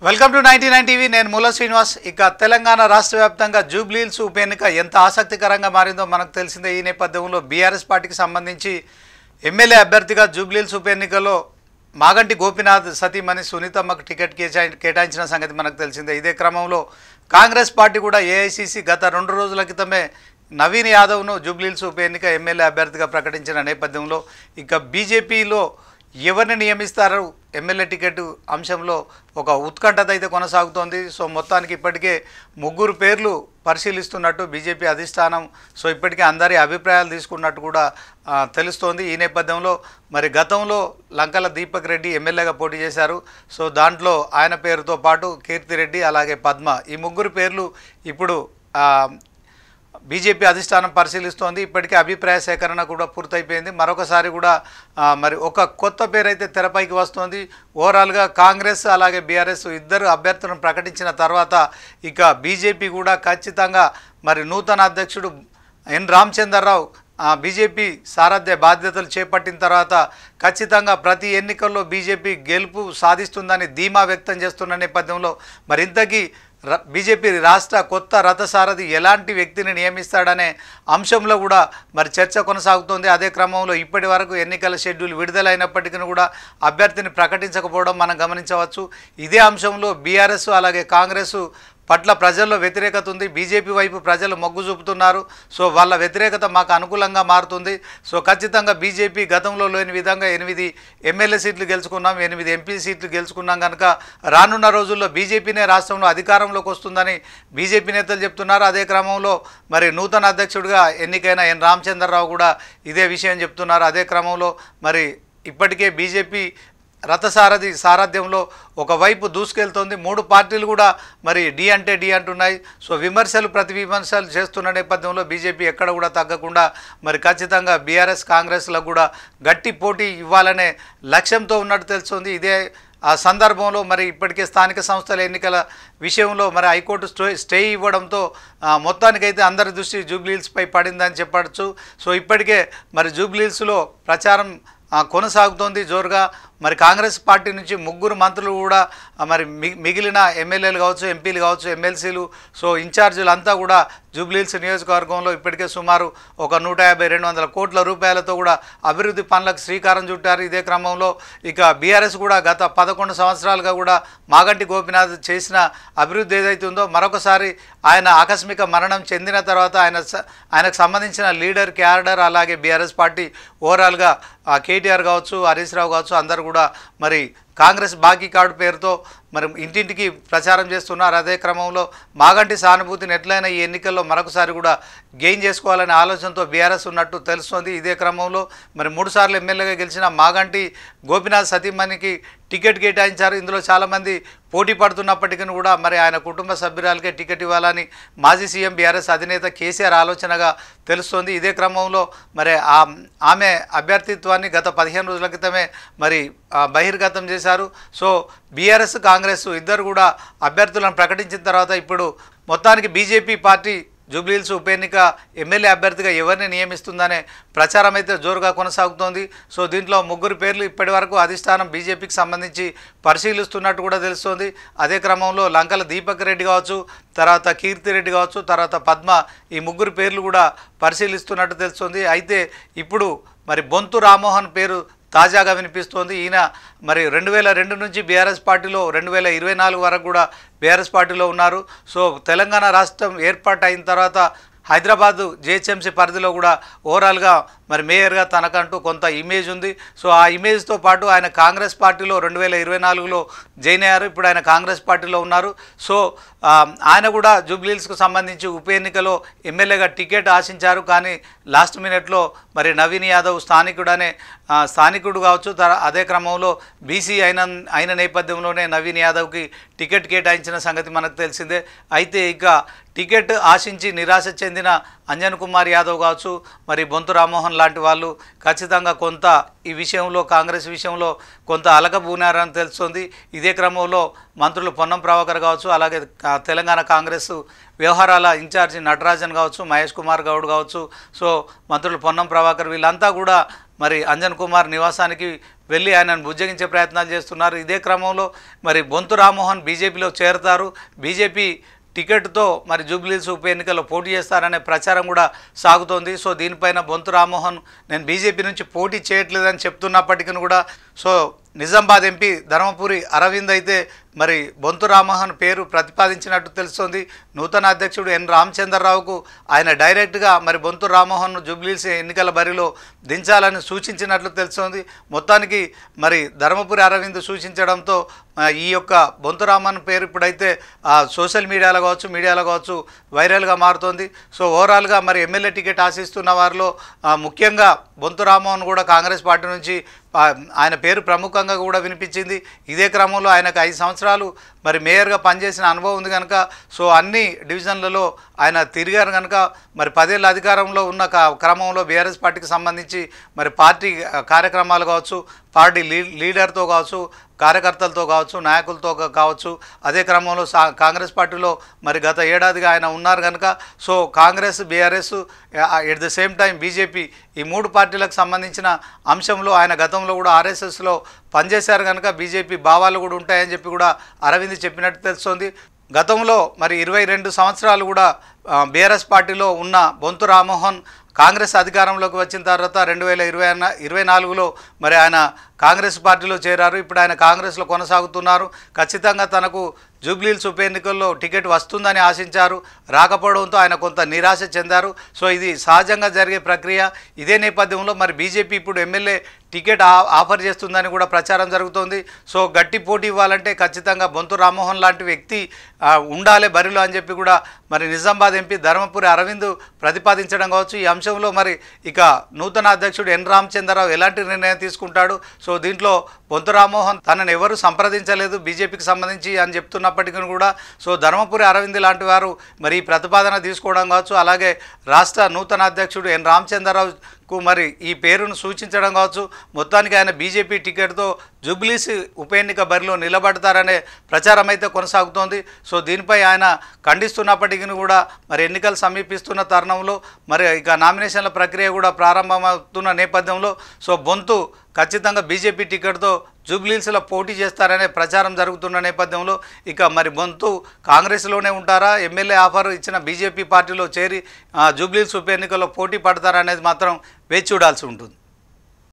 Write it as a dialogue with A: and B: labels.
A: Welcome to 99 TV. నేను మూల శ్రీనివాస్. ఇక తెలంగాణ రాష్ట్ర వ్యాప్తంగా జూబ్లీహిల్స్ ఉప ఎన్నిక ఎంత ఆసక్తికరంగా మారిందో మనకు తెలిసిందే. ఈ నేపథ్యంలో బీఆర్ఎస్ పార్టీకి సంబంధించి ఎమ్మెల్యే అభ్యర్థిగా జూబ్లీహిల్స్ ఉప ఎన్నికలో మాగంటి గోపీనాథ్ సతీమణి సునీతమ్మకు టికెట్ కేటాయించిన సంగతి మనకు తెలిసిందే. ఇదే క్రమంలో కాంగ్రెస్ పార్టీ కూడా ఏఐసీసీ గత 2 రోజుల క్రితమే నవీన్ యాదవ్ను జూబ్లీహిల్స్ ఉప ఎన్నిక ఎమ్మెల్యే అభ్యర్థిగా ప్రకటించిన నేపథ్యంలో ఇక బీజేపీలో ఎవరిని నియమిస్తారు ఎమ్మెల్యే టికెట్ అంశంలో ఒక ఉత్కంఠత అయితే కొనసాగుతోంది. సో మొత్తానికి ఇప్పటికే 3 పేర్లు పరిశీలిస్తున్నట్టు బీజేపీ అధిష్టానం ఇప్పటికే అందరి అభిప్రాయాలు తీసుకున్నట్టు కూడా తెలుస్తోంది. ఈ నేపథ్యంలో మరి గతంలో లంకల దీపక్ రెడ్డి ఎమ్మెల్యేగా పోటీ చేశారు. సో దాంట్లో ఆయన పేరుతో పాటు కీర్తిరెడ్డి అలాగే పద్మ, ఈ 3 పేర్లు ఇప్పుడు బీజేపీ అధిష్టానం పరిశీలిస్తోంది. ఇప్పటికే అభిప్రాయ సేకరణ కూడా పూర్తయిపోయింది. మరొకసారి కూడా మరి ఒక కొత్త పేరు అయితే తెరపైకి వస్తోంది. ఓవరాల్గా కాంగ్రెస్ అలాగే బీఆర్ఎస్ ఇద్దరు అభ్యర్థులను ప్రకటించిన తర్వాత ఇక బీజేపీ కూడా ఖచ్చితంగా మరి నూతన అధ్యక్షుడు ఎన్ రామచంద్రరావు బీజేపీ సారథ్య బాధ్యతలు చేపట్టిన తర్వాత ఖచ్చితంగా ప్రతి ఎన్నికల్లో బీజేపీ గెలుపు సాధిస్తుందని ధీమా వ్యక్తం చేస్తున్న నేపథ్యంలో మరి ఇంతకీ బీజేపీ రాష్ట్ర కొత్త రథసారథి ఎలాంటి వ్యక్తిని నియమిస్తాడనే అంశంలో కూడా మరి చర్చ కొనసాగుతోంది. అదే క్రమంలో ఇప్పటి వరకు ఎన్నికల షెడ్యూల్ విడుదలైనప్పటికీ కూడా అభ్యర్థిని ప్రకటించకపోవడం మనం గమనించవచ్చు. ఇదే అంశంలో బీఆర్ఎస్ అలాగే కాంగ్రెస్ పట్ల ప్రజల్లో వ్యతిరేకత ఉంది. బీజేపీ వైపు ప్రజలు మొగ్గు చూపుతున్నారు. సో వాళ్ళ వ్యతిరేకత మాకు అనుకూలంగా మారుతుంది. సో ఖచ్చితంగా బీజేపీ గతంలో లేని విధంగా 8 ఎమ్మెల్యే సీట్లు గెలుచుకున్నాం, 8 ఎంపీ సీట్లు గెలుచుకున్నాం కనుక రానున్న రోజుల్లో బీజేపీనే రాష్ట్రంలో అధికారంలోకి వస్తుందని బీజేపీ నేతలు చెప్తున్నారు. అదే క్రమంలో మరి నూతన అధ్యక్షుడిగా ఎన్నికైన ఎన్ రామచంద్రరావు కూడా ఇదే విషయం చెప్తున్నారు. అదే క్రమంలో మరి ఇప్పటికే బీజేపీ రథసారథి సారథ్యంలో ఒకవైపు దూసుకెళ్తోంది. 3 పార్టీలు కూడా మరి డి అంటే డి అంటున్నాయి. సో ప్రతి విమర్శలు చేస్తున్న నేపథ్యంలో బీజేపీ ఎక్కడ కూడా తగ్గకుండా మరి ఖచ్చితంగా బీఆర్ఎస్ కాంగ్రెస్లకు కూడా గట్టి పోటీ ఇవ్వాలనే లక్ష్యంతో ఉన్నట్టు తెలుస్తుంది. ఇదే ఆ సందర్భంలో మరి ఇప్పటికే స్థానిక సంస్థల ఎన్నికల విషయంలో మరి హైకోర్టు స్టే ఇవ్వడంతో మొత్తానికైతే అందరి దృష్టి జూబ్లీహిల్స్పై పడిందని చెప్పవచ్చు. సో ఇప్పటికే మరి జూబ్లీహిల్స్లో ప్రచారం కొనసాగుతోంది జోరుగా. మరి కాంగ్రెస్ పార్టీ నుంచి 3 మంత్రులు కూడా మరి మిగిలిన ఎమ్మెల్యేలు కావచ్చు, ఎంపీలు కావచ్చు, ఎమ్మెల్సీలు ఇన్ఛార్జీలు అంతా కూడా జూబ్లీహిల్స్ నియోజకవర్గంలో ఇప్పటికే సుమారు ఒక 150-200 కోట్ల రూపాయలతో కూడా అభివృద్ధి పనులకు శ్రీకారం చుట్టారు. ఇదే క్రమంలో ఇక బీఆర్ఎస్ కూడా గత 11 సంవత్సరాలుగా కూడా మాగంటి గోపీనాథ్ చేసిన అభివృద్ధి ఏదైతే ఉందో మరొకసారి ఆయన ఆకస్మిక మరణం చెందిన తర్వాత ఆయనకు సంబంధించిన లీడర్ క్యాడర్ అలాగే బీఆర్ఎస్ పార్టీ ఓవరాల్గా కేటీఆర్ కావచ్చు, హరీష్ రావు కావచ్చు అందరూ కూడా మరి కాంగ్రెస్ బాకీ కార్డు పేరుతో మరి ఇంటింటికి ప్రచారం చేస్తున్నారు. అదే క్రమంలో మాగంటి సానుభూతిని ఎట్లయినా ఈ ఎన్నికల్లో మరొకసారి కూడా గెయిన్ చేసుకోవాలనే ఆలోచనతో బీఆర్ఎస్ ఉన్నట్టు తెలుస్తోంది. ఇదే క్రమంలో మరి 3 సార్లు ఎమ్మెల్యేగా గెలిచిన మాగంటి గోపీనాథ్ సతీమణికి టికెట్ కేటాయించారు. ఇందులో చాలామంది పోటీ పడుతున్నప్పటికీ కూడా మరి ఆయన కుటుంబ సభ్యురాలకే టికెట్ ఇవ్వాలని మాజీ సీఎం బీఆర్ఎస్ అధినేత కేసీఆర్ ఆలోచనగా తెలుస్తోంది. ఇదే క్రమంలో మరి ఆమె అభ్యర్థిత్వాన్ని గత 15 రోజుల క్రితమే మరి బహిర్గతం చేశారు. సో బీఆర్ఎస్ కాంగ్రెస్ ఇద్దరు కూడా అభ్యర్థులను ప్రకటించిన తర్వాత ఇప్పుడు మొత్తానికి బీజేపీ పార్టీ జూబ్లీహిల్స్ ఉప ఎన్నిక ఎమ్మెల్యే అభ్యర్థిగా ఎవరిని నియమిస్తుందనే ప్రచారం అయితే జోరుగా కొనసాగుతోంది. సో దీంట్లో 3 పేర్లు ఇప్పటి వరకు అధిష్టానం బీజేపీకి సంబంధించి పరిశీలిస్తున్నట్టు కూడా తెలుస్తోంది. అదే క్రమంలో లంకల దీపక్ రెడ్డి కావచ్చు, తర్వాత కీర్తిరెడ్డి కావచ్చు, తర్వాత పద్మ, ఈ 3 పేర్లు కూడా పరిశీలిస్తున్నట్టు తెలుస్తోంది. అయితే ఇప్పుడు మరి బొంతు రామ్మోహన్ పేరు తాజాగా వినిపిస్తోంది. ఈయన మరి 2002 నుంచి బీఆర్ఎస్ పార్టీలో 2024 వరకు కూడా బీఆర్ఎస్ పార్టీలో ఉన్నారు. సో తెలంగాణ రాష్ట్రం ఏర్పాటు అయిన తర్వాత హైదరాబాదు జిహెచ్ఎంసీ పరిధిలో కూడా ఓవరాల్గా మరి మేయర్గా తనకంటూ కొంత ఇమేజ్ ఉంది. సో ఆ ఇమేజ్తో పాటు ఆయన కాంగ్రెస్ పార్టీలో 2024లో జాయిన్ అయ్యారు. ఇప్పుడు ఆయన కాంగ్రెస్ పార్టీలో ఉన్నారు. సో ఆయన కూడా జూబ్లీహిల్స్కు సంబంధించి ఉప ఎన్నికలో ఎమ్మెల్యేగా టికెట్ ఆశించారు. కానీ లాస్ట్ మినిట్లో మరి నవీన్ యాదవ్ స్థానికుడు కావచ్చు, అదే క్రమంలో బీసీ అయిన నేపథ్యంలోనే నవీన్ యాదవ్కి టికెట్ కేటాయించిన సంగతి మనకు తెలిసిందే. అయితే ఇక టికెట్ ఆశించి నిరాశ చెందిన అంజన్ కుమార్ యాదవ్ కావచ్చు, మరి బొంతు రామ్మోహన్ లాంటి వాళ్ళు ఖచ్చితంగా కొంత ఈ విషయంలో కాంగ్రెస్ విషయంలో కొంత అలకబూనారని తెలుస్తుంది. ఇదే క్రమంలో మంత్రులు పొన్నం ప్రభాకర్ కావచ్చు, అలాగే తెలంగాణ కాంగ్రెస్ వ్యవహారాల ఇన్ఛార్జి నటరాజన్ కావచ్చు, మహేష్ కుమార్ గౌడ్ కావచ్చు, సో మంత్రులు పొన్నం ప్రభాకర్ వీళ్ళంతా కూడా మరి అంజన్ కుమార్ నివాసానికి వెళ్ళి ఆయనను బుజ్జగించే ప్రయత్నాలు చేస్తున్నారు. ఇదే క్రమంలో మరి బొంతు రామ్మోహన్ బీజేపీలో చేరతారు, బీజేపీ టికెట్తో మరి జూబ్లీహిల్స్ ఉప ఎన్నికల్లో పోటీ చేస్తారనే ప్రచారం కూడా సాగుతోంది. సో దీనిపైన బొంతు రామ్మోహన్ నేను బీజేపీ నుంచి పోటీ చేయట్లేదని చెప్తున్నప్పటికీ కూడా సో నిజామాబాద్ ఎంపీ ధర్మపురి అరవింద్ అయితే మరి బొంతు రామ్మోహన్ పేరు ప్రతిపాదించినట్టు తెలుస్తోంది. నూతన అధ్యక్షుడు ఎన్ రామచంద్రరావుకు ఆయన డైరెక్ట్గా మరి బొంతు రామ్మోహన్ జూబ్లీహిల్స్ ఎన్నికల బరిలో దించాలని సూచించినట్లు తెలుస్తోంది. మొత్తానికి మరి ధర్మపురి అరవింద్ సూచించడంతో ఈ యొక్క బొంతు రామ్మోహన్ పేరు ఇప్పుడైతే సోషల్ మీడియాలో కావచ్చు వైరల్గా మారుతోంది. సో ఓవరాల్గా మరి ఎమ్మెల్యే టికెట్ ఆశిస్తున్న వారిలో ముఖ్యంగా బొంతు రామ్మోహన్ కూడా కాంగ్రెస్ పార్టీ నుంచి ఆయన పేరు ప్రముఖంగా కూడా వినిపించింది. ఇదే క్రమంలో ఆయనకు 5 సంవత్సరాలు మరి మేయర్గా పనిచేసిన అనుభవం ఉంది కనుక సో అన్ని డివిజన్లలో ఆయన తిరిగారు కనుక మరి 10 ఏళ్ళ అధికారంలో ఉన్న క్రమంలో బీఆర్ఎస్ పార్టీకి సంబంధించి మరి పార్టీ కార్యక్రమాలు కావచ్చు, పార్టీ లీడర్తో కావచ్చు, కార్యకర్తలతో కావచ్చు, నాయకులతో కావచ్చు, అదే క్రమంలో కాంగ్రెస్ పార్టీలో మరి గత ఏడాదిగా ఆయన ఉన్నారు కనుక so Congress, BRS at the same time BJP ఈ 3 పార్టీలకు సంబంధించిన అంశంలో ఆయన గతంలో కూడా ఆర్ఎస్ఎస్లో పనిచేశారు కనుక బీజేపీ భావాలు కూడా ఉంటాయని చెప్పి కూడా అరవింద్ చెప్పినట్టు తెలుస్తోంది. గతంలో మరి 22 సంవత్సరాలు కూడా బీఆర్ఎస్ పార్టీలో ఉన్న బొంతు రామ్మోహన్ కాంగ్రెస్ అధికారంలోకి వచ్చిన తర్వాత 2024లో మరి ఆయన కాంగ్రెస్ పార్టీలో చేరారు. ఇప్పుడు ఆయన కాంగ్రెస్లో కొనసాగుతున్నారు. ఖచ్చితంగా తనకు జూబ్లీహిల్స్ ఉప ఎన్నికల్లో టికెట్ వస్తుందని ఆశించారు, రాకపోవడంతో ఆయన కొంత నిరాశ చెందారు. సో ఇది సహజంగా జరిగే ప్రక్రియ. ఇదే నేపథ్యంలో మరి బీజేపీ ఇప్పుడు ఎమ్మెల్యే టికెట్ ఆఫర్ చేస్తుందని కూడా ప్రచారం జరుగుతోంది. సో గట్టి పోటీ ఇవ్వాలంటే ఖచ్చితంగా బొంతు రామ్మోహన్ లాంటి వ్యక్తి ఉండాలి బరిలో అని చెప్పి కూడా మరి నిజామాబాద్ ఎంపీ ధర్మపురి అరవింద్ ప్రతిపాదించడం కావచ్చు. ఈ అంశంలో మరి ఇక నూతన అధ్యక్షుడు ఎన్ రామచంద్రరావు ఎలాంటి నిర్ణయం తీసుకుంటాడు. సో దీంట్లో బొంతు రామ్మోహన్ తనను ఎవరు సంప్రదించలేదు బీజేపీకి సంబంధించి అని చెప్తున్నప్పటికీ కూడా సో ధర్మపురి అరవింద్ లాంటి వారు మరి ఈ ప్రతిపాదన తీసుకోవడం కావచ్చు, అలాగే రాష్ట్ర నూతన అధ్యక్షుడు ఎన్ రామచంద్రరావుకు మరి ఈ పేరును సూచించడం కావచ్చు. మొత్తానికి ఆయన బీజేపీ టికెట్తో జూబ్లీహిల్స్ ఉప ఎన్నిక బరిలో నిలబడతారనే ప్రచారం అయితే కొనసాగుతోంది. సో దీనిపై ఆయన ఖండిస్తున్నప్పటికీ కూడా మరి ఎన్నికలు సమీపిస్తున్న తరుణంలో మరి ఇక నామినేషన్ల ప్రక్రియ కూడా ప్రారంభమవుతున్న నేపథ్యంలో సో బొంతు ఖచ్చితంగా బీజేపీ టికెట్తో జూబ్లీహిల్స్లో పోటీ చేస్తారనే ప్రచారం జరుగుతున్న నేపథ్యంలో ఇక మరి బొంతు కాంగ్రెస్లోనే ఉంటారా, ఎమ్మెల్యే ఆఫర్ ఇచ్చిన బీజేపీ పార్టీలో చేరి జూబ్లీహిల్స్ ఉప ఎన్నికల్లో పోటీ పడతారా అనేది మాత్రం వేచి చూడాల్సి ఉంటుంది.